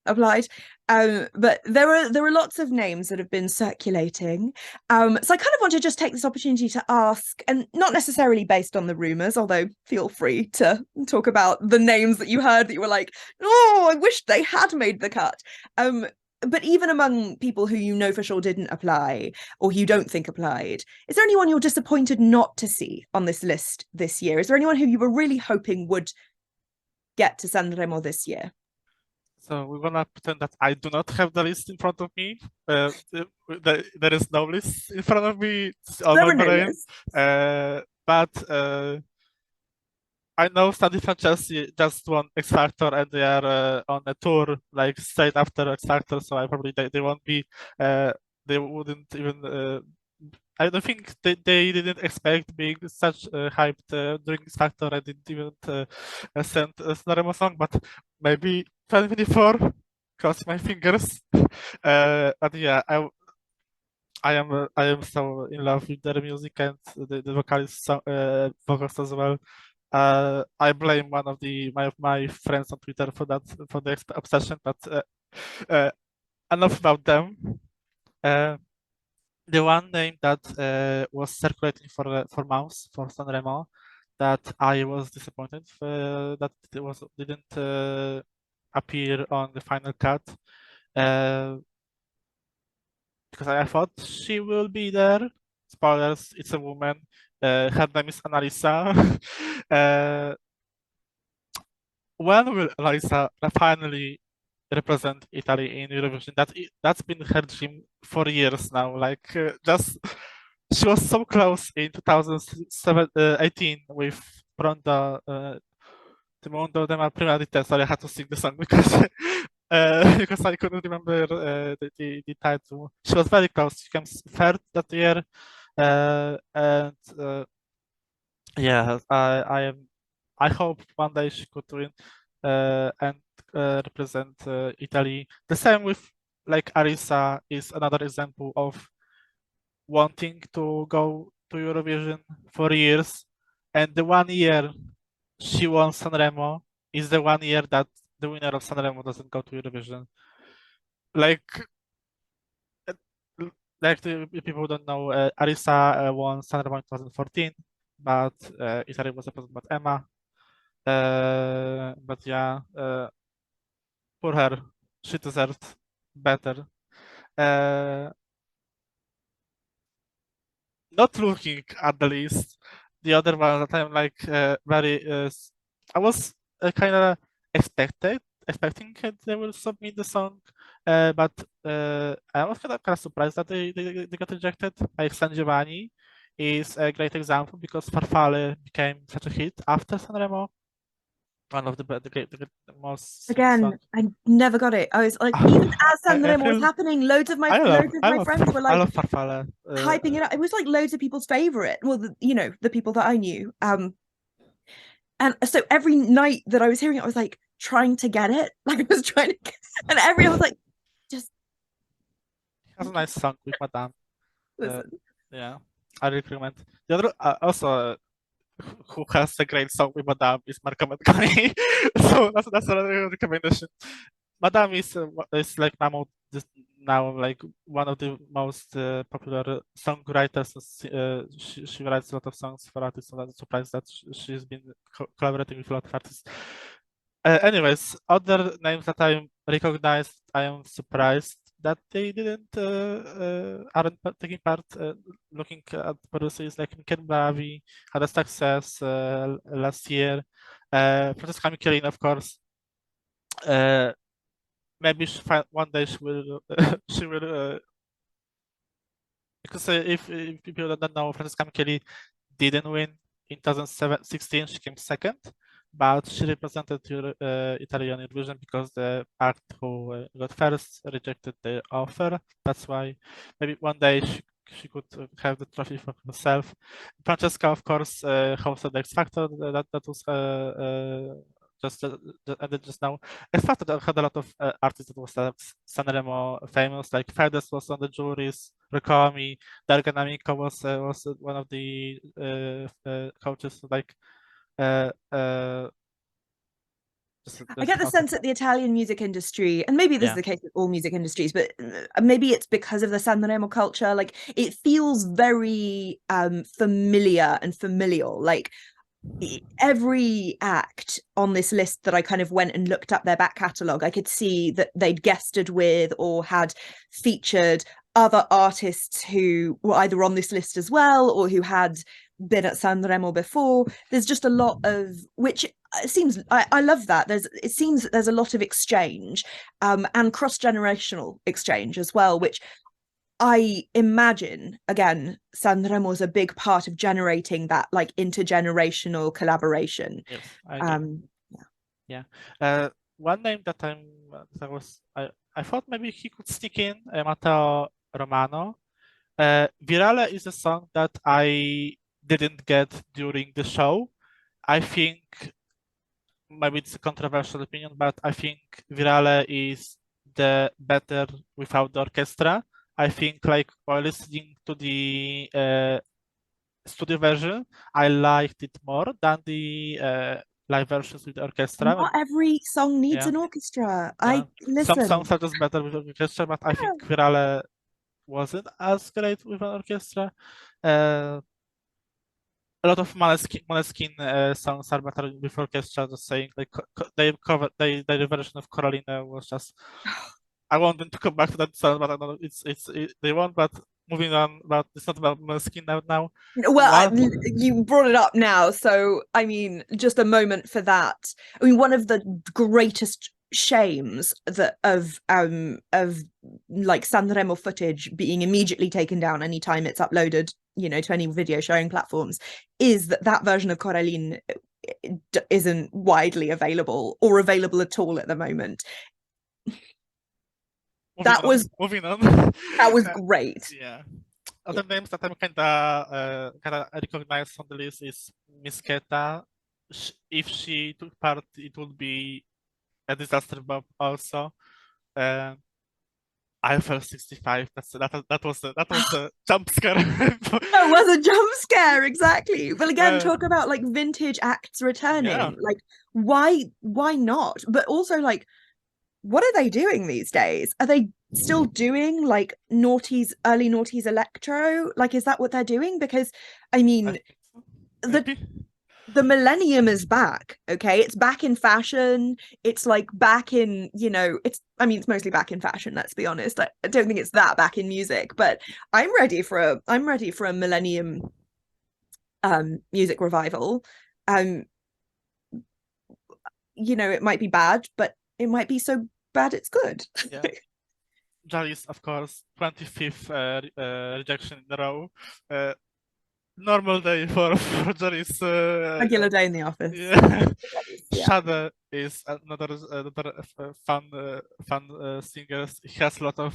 applied. But there are lots of names that have been circulating. So I kind of want to just take this opportunity to ask, and not necessarily based on the rumors, although feel free to talk about the names that you heard that you were like, oh, I wish they had made the cut. But even among people who you know for sure didn't apply, or who you don't think applied, is there anyone you're disappointed not to see on this list this year? Is there anyone who you were really hoping would get to Sanremo this year? So we're gonna pretend that I do not have the list in front of me. There is no list in front of me. It's all my brain. But I know Stadi Franceschi just won X Factor and they are on a tour like straight after X Factor, so I probably they won't be. They wouldn't even. I don't think they didn't expect being such hyped during X Factor. I didn't even send a Sanremo song, but maybe 2024. Cross my fingers. But yeah, I am so in love with their music and the vocalist vocals as well. I blame one of my friends on Twitter for the obsession, but enough about them. The one name that was circulating for months for Sanremo that I was disappointed that didn't appear on the final cut because I thought she will be there. Spoilers, it's a woman. Her name is Annalisa. When will Annalisa finally represent Italy in Eurovision? That's been her dream for years now. Like just she was so close in 2018 with Pronda Ti mondo della prima di te. Sorry, I had to sing the song because because I couldn't remember the title. She was very close. She came third that year, and yeah, I hope one day she could win and represent Italy. The same with like Arisa is another example of wanting to go to Eurovision for years, and the 1 year she won Sanremo is the 1 year that the winner of Sanremo doesn't go to Eurovision. Like, uh, like the people who don't know, Arisa won Sanremo in 2014, but Italy was represented by Emma. But yeah, poor her. She deserved better. Uh, Not looking at the list, the other one that I'm like I was kind of expecting they will submit the song, but I was kind of surprised that they got rejected. Like San Giovanni is a great example because Farfalle became such a hit after Sanremo. One of the most Again, I never got it. I was like, even as Sanremo was feel happening, loads of my friends were I like love Farfalle. hyping it up. It was like loads of people's favorite. Well, the people that I knew. And so every night that I was hearing it, I was like trying to get it. Like I was trying to, and I was like, just Has a nice song with Madame. listen. Yeah, I recommend. The other also who has a great song with Madame is Marco Mengoni. So that's another recommendation. Madame is like now like one of the most popular songwriters. She writes a lot of songs for artists. So I'm surprised that she's been collaborating with a lot of artists. Anyways, other names that I recognized, I am surprised that they didn't aren't taking part. Looking at producers like Ken Bravi had a success last year. Francesca Michelin, of course. Maybe one day she will she will because if people don't know, Francesca Micheli didn't win in 2016. She came second, but she represented Italian Eurovision because the act who got first rejected the offer. That's why maybe one day she could have the trophy for herself. Francesca, of course, hosted the X Factor. That was ended just now. X Factor had a lot of artists that was like Sanremo famous, like Fedez was on the juries, Rekomi, Darga Namiko was one of the coaches. Like, I get the sense that the Italian music industry, and maybe this is the case with all music industries, but maybe it's because of the Sanremo culture. Like it feels very familiar and familial. Like every act on this list that I kind of went and looked up their back catalogue, I could see that they'd guested with or had featured other artists who were either on this list as well or who had been at Sanremo before. There's just a lot of which it seems I love that. It seems that there's a lot of exchange and cross-generational exchange as well, which I imagine, again, Sanremo is a big part of generating that like intergenerational collaboration. Yes, I one name that I thought maybe he could sneak in, Matteo Romano. Virale is a song that I didn't get during the show. I think maybe it's a controversial opinion, but I think Virale is the better without the orchestra. I think like while listening to the studio version, I liked it more than the live versions with the orchestra. Not every song needs an orchestra. I listen. Some songs are just better with orchestra, but I think Virale wasn't as great with an orchestra. A lot of Måneskin songs are better with orchestra. Just saying, like their version of Carolina was just I want them to come back to that song, but I know they won't. But moving on, but it's not about Måneskin now. Well, One, you brought it up now, so I mean, just a moment for that. I mean, one of the greatest shames that of like Sanremo footage being immediately taken down anytime it's uploaded, you know, to any video sharing platforms, is that that version of Coraline isn't widely available or available at all at the moment. That was that was great. Yeah. Other names that I'm kinda recognize on the list is Miss Keta. If she took part, it would be a disaster Bob also. IFL 65. That was a jump scare. That was a jump scare, exactly. But again, talk about like vintage acts returning. Yeah. Like, why not? But also, like, what are they doing these days? Are they still doing like early noughties electro? Like, is that what they're doing? Because I mean, the millennium is back. Okay, it's back in fashion. It's like back in, you know, it's mostly back in fashion, let's be honest. I don't think it's that back in music, but I'm ready for a millennium music revival. You know, it might be bad, but it might be so bad it's good. Yeah. Jalis, of course, 25th rejection in a row. Normal day for Jalis. Regular day in the office. Yeah. Shada is another fun singer. He has a lot of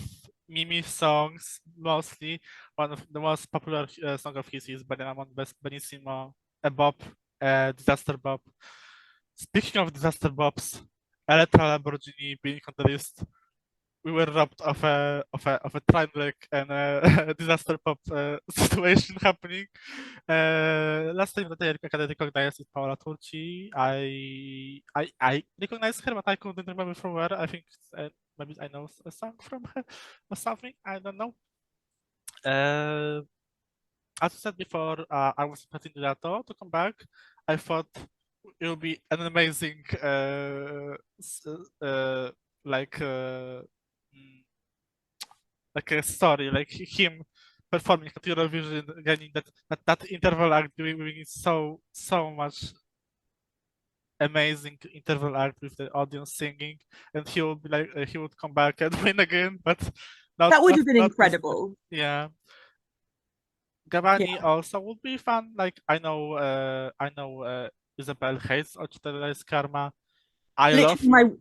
Mimi songs, mostly. One of the most popular song of his is Benissimo, a bop, disaster bop. Speaking of disaster bops, Electra Lamborghini being on the list, we were robbed of a train wreck and a disaster pop situation happening. Last time that I recognized is Paola Turci. I recognized her, but I couldn't remember from where. I think maybe I know a song from her or something. I don't know. As I said before, I was expecting Lato to come back. I thought it would be an amazing like a story, like him performing at Eurovision, getting that interval act doing so much amazing interval act with the audience singing, and he would be like he would come back and win again, but that would have been incredible. Yeah. Gabani also would be fun. Like I know Isabelle hates Occidentalized Karma. I literally love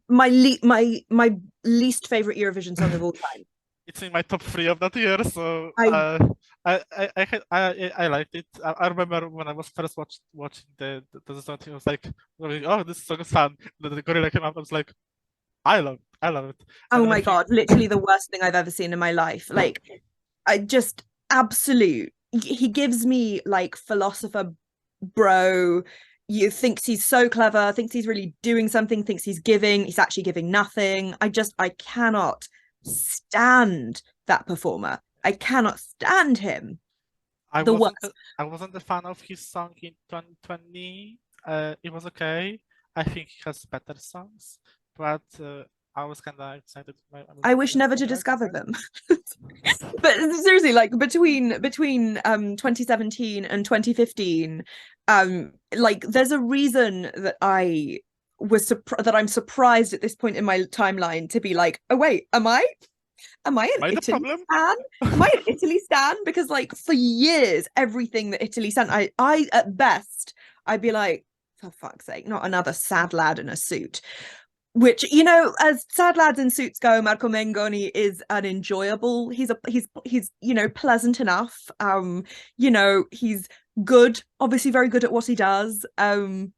my least favorite Eurovision song of all time. It's in my top 3 of that year, so I liked it. I remember when I was first watching the song, I was like, oh, this song is fun. The gorilla came up, I was like, I love it. Oh my god, literally the worst thing I've ever seen in my life. Like, I just absolute. He gives me like philosopher bro. You thinks he's so clever, thinks he's really doing something, thinks he's actually giving nothing. I cannot stand that performer. I cannot stand him. I wasn't a fan of his song in 2020. It was okay. I think he has better songs, but I was kind of excited. I wish never to discover them. But seriously, like between 2017 and 2015, like there's a reason that I'm surprised at this point in my timeline to be like, oh wait, am I an Italy stan? Am I an Italy stan? Because like for years, everything that Italy sent, I at best, I'd be like, for fuck's sake, not another sad lad in a suit. Which, you know, as sad lads in suits go, Marco Mengoni is an enjoyable. He's you know, pleasant enough. You know, he's good, obviously very good at what he does. You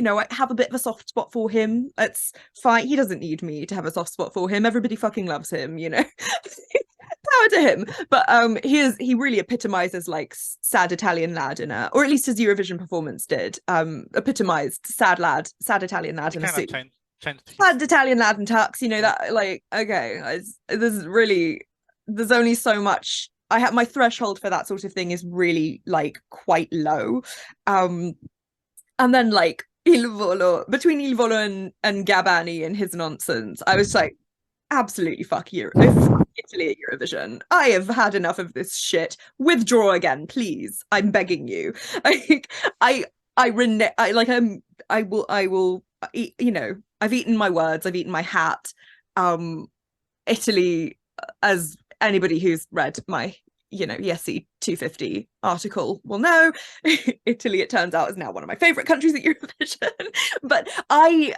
know, I have a bit of a soft spot for him. It's fine. He doesn't need me to have a soft spot for him. Everybody fucking loves him, you know. Power to him. But he really epitomizes like sad Italian lad in a, or at least his Eurovision performance did. Epitomized sad Italian lad in a suit. Sad Italian lad in tux, you know, that like, okay, there's only so much. My threshold for that sort of thing is really like quite low. And then like between Il Volo and Gabani and his nonsense, I was like, absolutely fuck fuck Italy at Eurovision. I have had enough of this shit. Withdraw again, please. I'm begging you. Like, I will, you know, I've eaten my words, I've eaten my hat. Italy, as anybody who's read my, you know, ESC 250 article will know, Italy, it turns out, is now one of my favorite countries at Eurovision. But I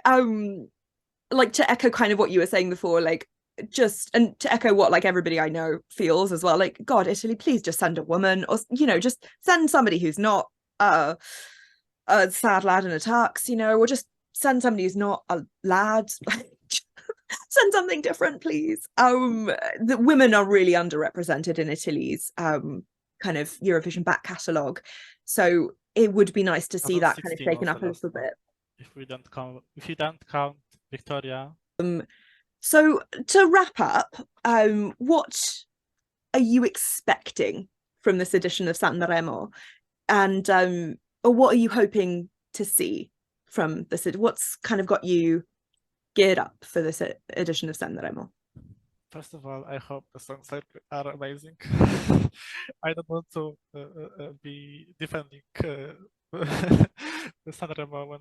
like to echo kind of what you were saying before, like, just, and to echo what like everybody I know feels as well, like, God, Italy, please just send a woman, or, you know, just send somebody who's not a sad lad in a tux, you know, or just send somebody who's not a lad. Send something different, please. The women are really underrepresented in Italy's kind of Eurovision back catalogue, so it would be nice to see that kind of taken up a little bit. If you don't count Victoria. So to wrap up, what are you expecting from this edition of Sanremo, and or what are you hoping to see from this? What's kind of got you geared up for this edition of Sanremo? First of all, I hope the songs are amazing. I don't want to be defending the Sanremo when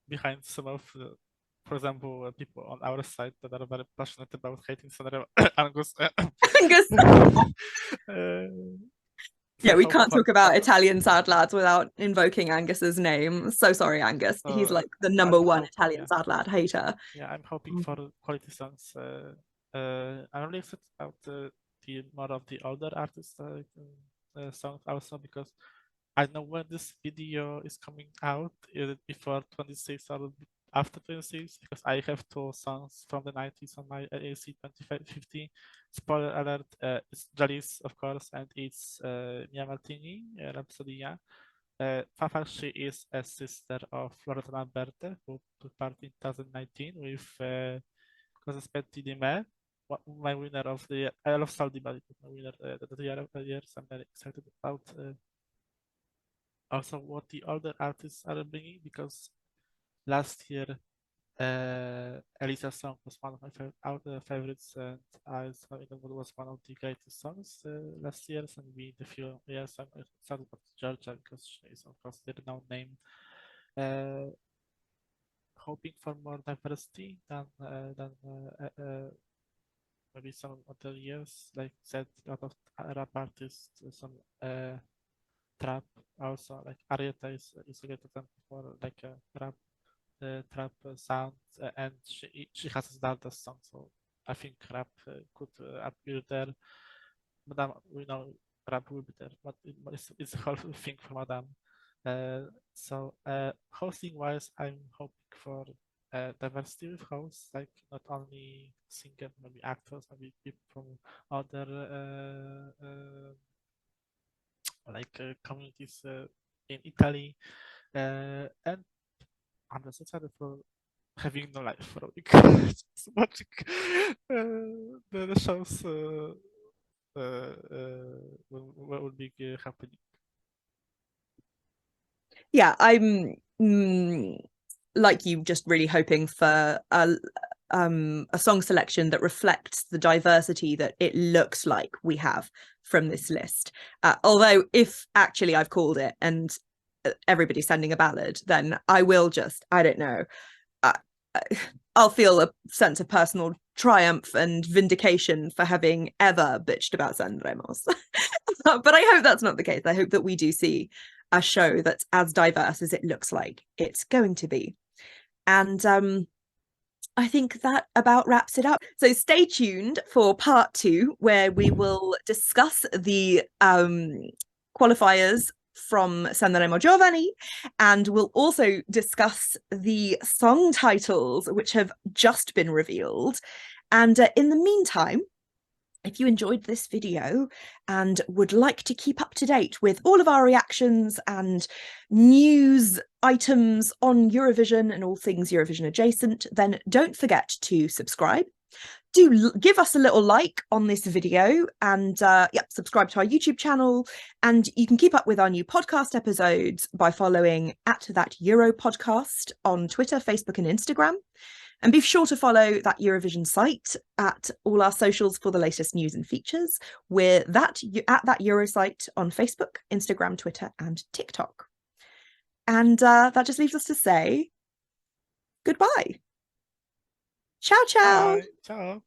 behind some of, for example, people on our side that are very passionate about hating Sanremo. Angus. Yeah, we can't talk about Italian sad lads without invoking Angus's name. So sorry, Angus. He's like the number one Italian sad lad hater. Yeah, I'm hoping for quality songs. I'm really excited about the more of the older artists songs also, because I don't know when this video is coming out. Is it before 26 or after 26? Because I have two songs from the 90s on my AC 2050. Spoiler alert, it's Jalis, of course, and it's Mia Martini, Rhapsodia. Fafa, she is a sister of Loredana Lamberti, who took part in 2019 with Cosaspetti di Me, my winner of the year. I love Saldi, but my winner the year. So I'm very excited about also what the older artists are bringing, because last year Elisa's song was one of my favorites, and I thought it was one of the greatest songs last year. And we the few years I'm excited about Georgia, because she is of course the renowned name. Hoping for more diversity than maybe some other years. Like said, a lot of rap artists, some trap also, like Arietta is a great example for like a rap trap sound, and she has a Stardust song, so I think rap could appear there. Madame, we know rap will be there, but it's a whole thing for Madame. So hosting wise, I'm hoping for diversity with hosts, like not only singers, maybe actors, maybe people from other communities in Italy, and I'm just excited for having no life for a week. Just watching the shows what would be happening. Yeah, I'm like you, just really hoping for a song selection that reflects the diversity that it looks like we have from this list. Although if actually I've called it and everybody's sending a ballad, then I will just, I don't know, I'll feel a sense of personal triumph and vindication for having ever bitched about Sanremos. But I hope that's not the case. I hope that we do see a show that's as diverse as it looks like it's going to be. And I think that about wraps it up. So stay tuned for part 2, where we will discuss the qualifiers from Sanremo Giovani, and we'll also discuss the song titles which have just been revealed. And in the meantime, if you enjoyed this video and would like to keep up to date with all of our reactions and news items on Eurovision and all things Eurovision adjacent, then don't forget to subscribe. Do give us a little like on this video, and subscribe to our YouTube channel. And you can keep up with our new podcast episodes by following @thatEuroPodcast on Twitter, Facebook and Instagram. And be sure to follow that Eurovision site at all our socials for the latest news and features. We're at that Eurosite on Facebook, Instagram, Twitter, and TikTok. And that just leaves us to say goodbye. Ciao, ciao. Bye. Ciao.